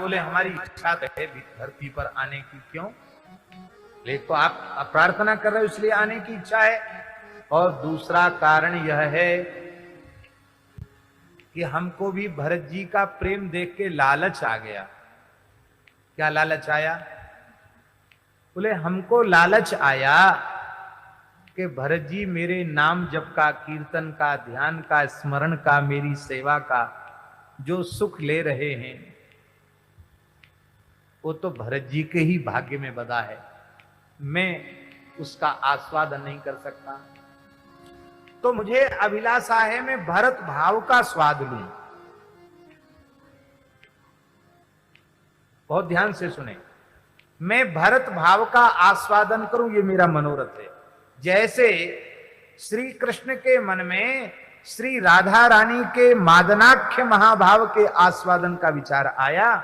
बोले हमारी इच्छा है धरती पर आने की। क्यों? एक तो आप प्रार्थना कर रहे हो इसलिए आने की इच्छा है, और दूसरा कारण यह है कि हमको भी भरत जी का प्रेम देख के लालच आ गया। क्या लालच आया? बोले हमको लालच आया कि भरत जी मेरे नाम जप का, कीर्तन का, ध्यान का, स्मरण का, मेरी सेवा का जो सुख ले रहे हैं वो तो भरत जी के ही भाग्य में बंधा है, मैं उसका आस्वादन नहीं कर सकता। तो मुझे अभिलाषा है मैं भरत भाव का स्वाद लूं। बहुत ध्यान से सुने, मैं भरत भाव का आस्वादन करूं, ये मेरा मनोरथ है। जैसे श्री कृष्ण के मन में श्री राधा रानी के मादनाख्य महाभाव के आस्वादन का विचार आया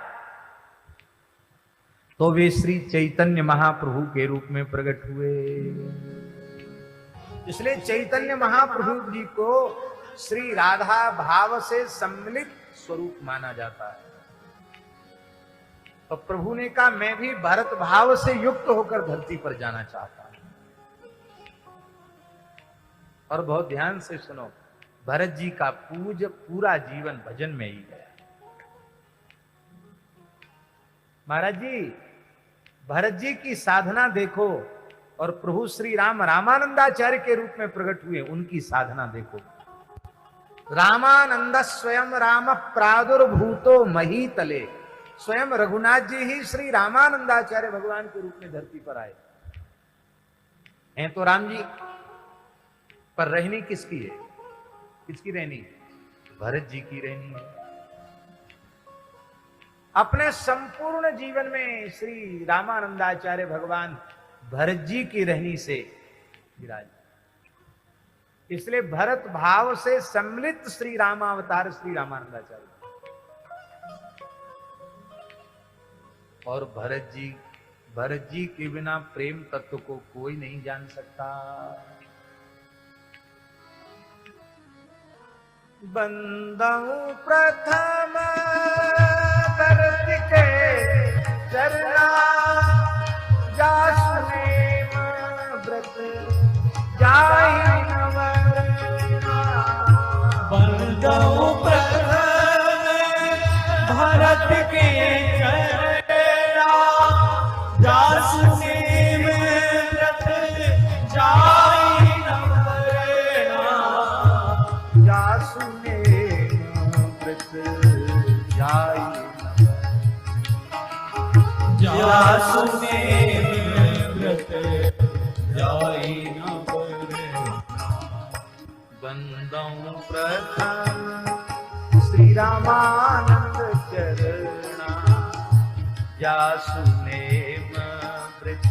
तो वे श्री चैतन्य महाप्रभु के रूप में प्रकट हुए। इसलिए चैतन्य महाप्रभु जी को श्री राधा भाव से सम्मिलित स्वरूप माना जाता है। तो प्रभु ने कहा मैं भी भरत भाव से युक्त होकर धरती पर जाना चाहता हूं। और बहुत ध्यान से सुनो, भरत जी का पूरा जीवन भजन में ही गया। महाराज जी, भरत जी की साधना देखो और प्रभु श्री राम रामानंदाचार्य के रूप में प्रकट हुए, उनकी साधना देखो। रामानंद स्वयं राम प्रादुर्भूतो महीतले, स्वयं रघुनाथ जी ही श्री रामानंदाचार्य भगवान के रूप में धरती पर आए हैं। तो राम जी पर रहनी किसकी है? किसकी रहनी? भरत जी की रहनी है। अपने संपूर्ण जीवन में श्री रामानंदाचार्य भगवान भरत जी की रहनी से विराज। इसलिए भरत भाव से सम्मिलित श्री रामावतार श्री रामानंदाचार्य। और भरत जी के बिना प्रेम तत्व को कोई नहीं जान सकता। बंदऊ प्रथम भरत के चरना, जासु नेम व्रत जाहि नवरना। बंदऊ प्रथम भरत के चरना, जासु नेम व्रत जाहि नवरना। जासु जासु नेम व्रत जाहि नवरना। बंदऊ प्रथम श्री रामानंद चरणा, जासु नेम व्रत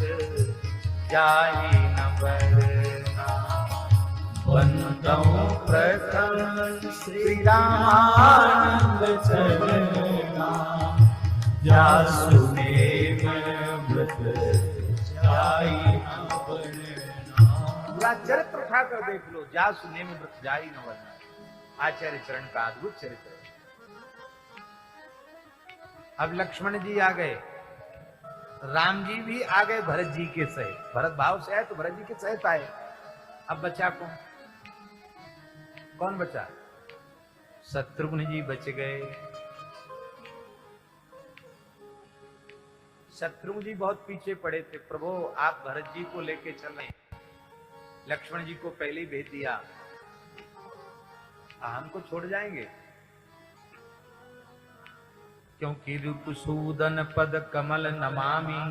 जाहि नवरना। बंदऊ प्रथम श्री रामानंद चरणा, जासु नेम व्रत जाहि नवरना। पूरा चरित्र उठाकर देख लो, जासु नेम व्रत जाहि नवरना। आचार्य चरण का अद्भुत चरित्र है। अब लक्ष्मण जी आ गए, राम जी भी आ गए भरत जी के सहित। भरत भाव से आए तो भरत जी के सहित आए। अब बचा कौन बचा? शत्रुघ्न जी बच गए। शत्रुघ्न जी बहुत पीछे पड़े थे। प्रभु आप भरत जी को लेके चल रहे, लक्ष्मण जी को पहले ही भेज दिया, हमको छोड़ जाएंगे? क्योंकि रूपसूदन पद कमल नमामि,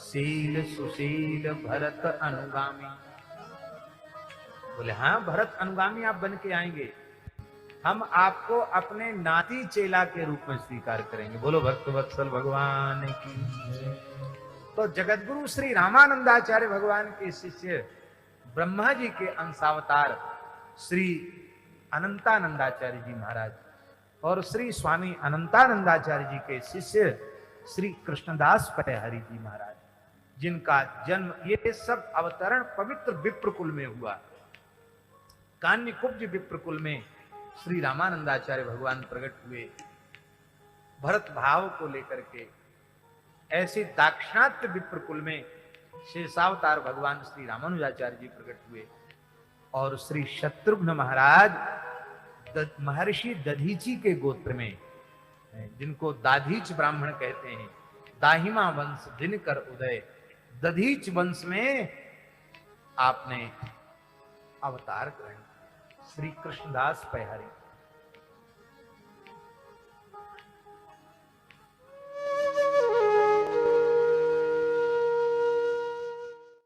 शील सुशील भरत अनुगामी। बोले हाँ भरत अनुगामी आप बन के आएंगे, हम आपको अपने नाती चेला के रूप में स्वीकार करेंगे। बोलो भक्त वत्सल भगवान की। तो जगतगुरु श्री रामानंदाचार्य भगवान के शिष्य ब्रह्मा जी के अंशावतार श्री अनंतानंदाचार्य जी महाराज और श्री स्वामी अनंतानंदाचार्य जी के शिष्य श्री कृष्णदास पटेहरि जी महाराज, जिनका जन्म, ये सब अवतरण पवित्र विप्रकुल में हुआ। कान्य कुब्ज विप्रकुल में श्री रामानंदाचार्य भगवान प्रकट हुए। भरत भाव को लेकर के ऐसे दाक्षिणात्य विप्रकुल में शेषावतार भगवान श्री रामानुजाचार्य जी प्रकट हुए और श्री शत्रुघ्न महाराज महर्षि दधीची के गोत्र में, जिनको दाधीच ब्राह्मण कहते हैं, दाहिमा वंश दिनकर उदय, दधीच वंश में आपने अवतार ग्रहण। श्री कृष्णदास पैहरी।